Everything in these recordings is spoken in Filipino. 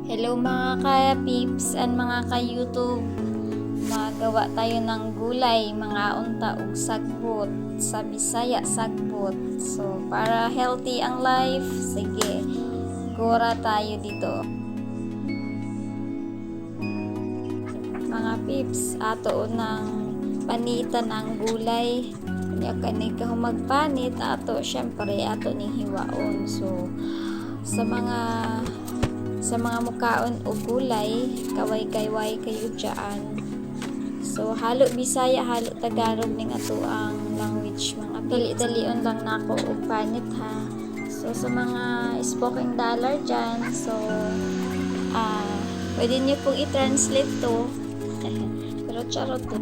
Hello mga ka-pips and mga ka-YouTube. Magawa tayo ng gulay, mga unta ug sagbot. Sa Bisaya, sagbot. So, para healthy ang life, sige, gora tayo dito. Mga pips, ato unang panitan ang gulay. Kanya kani ka magpanit, ato syempre ato ning hiwaon. So, sa mga mukaon o gulay, kaway-kayway kayo dyan. So, halo Bisaya, halo Tagalog ning ato ang language. Mga dali-dalion lang nako og panit ha. So, sa mga spoken dollar dyan, so, pwede nyo pong i-translate to. Pero charot to.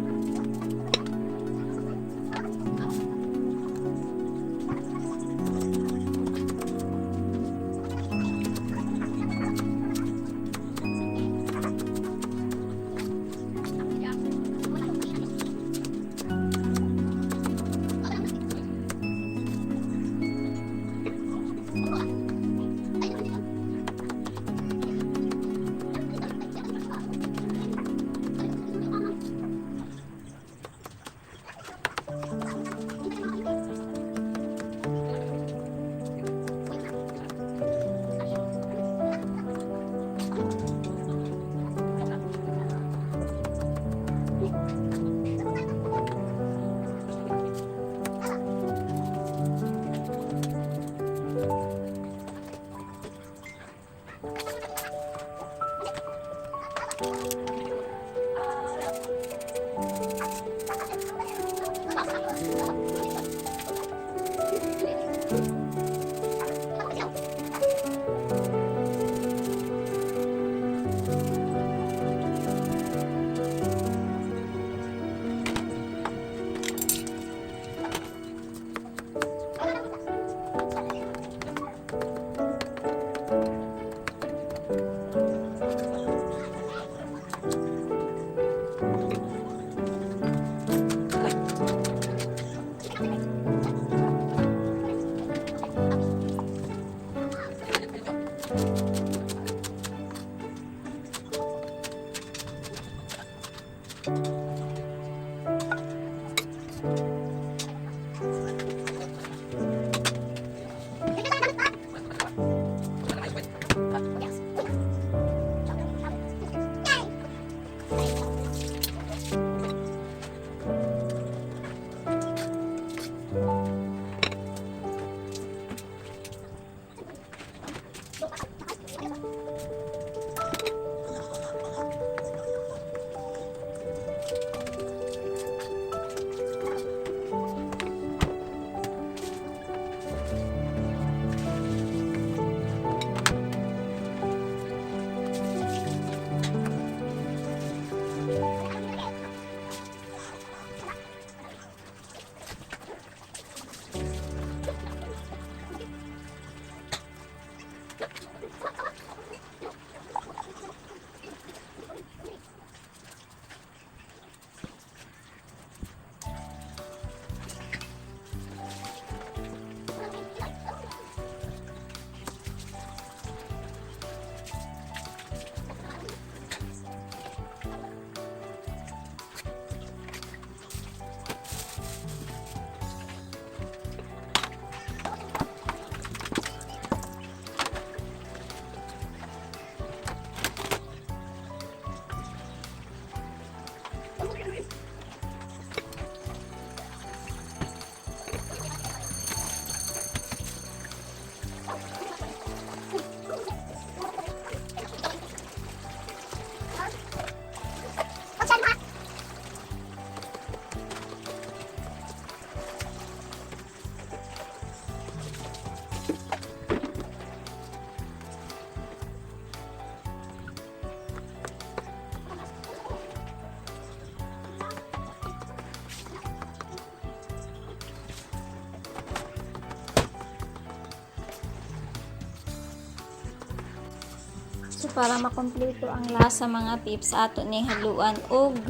So, para makompleto ang lasa mga pips, ato ni haluan og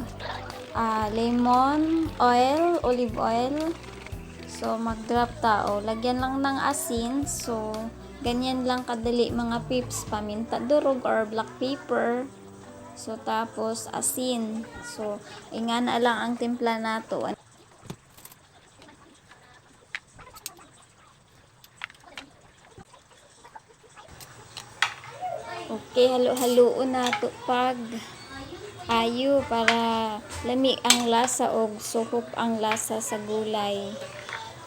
lemon oil, olive oil. So, mag-drop tao. Lagyan lang ng asin. So, Ganyan lang kadali mga pips, paminta durog or black pepper. So tapos asin. So ingana lang ang timpla nato. Okay, halo-haloon nato pag ayo para lami ang lasa og suhop ang lasa sa gulay.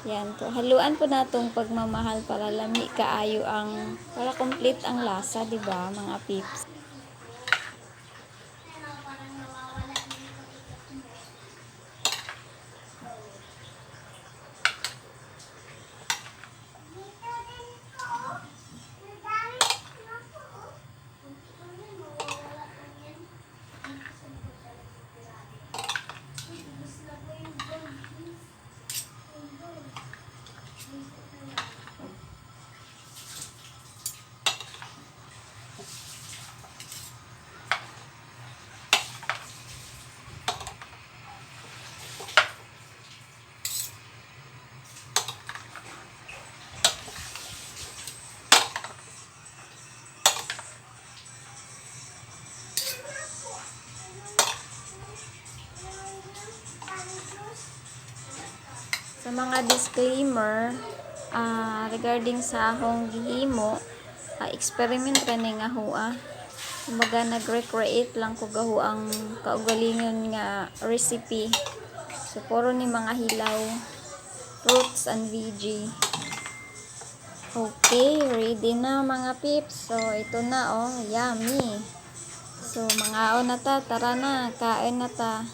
Yan po. Haluan po natong pagmamahal para lami kaayo ang para complete ang lasa, di ba, mga pips. Sa mga disclaimer regarding sa akong gihimo, experiment kaning ahua. Kumbaga nag-recreate lang ko gahu ang kaugalingon nga recipe. So puro ni mga hilaw, fruits and veggie. Okay, ready na mga pips. So ito na, oh, yummy. So mga na ta, tara na, kain na ta.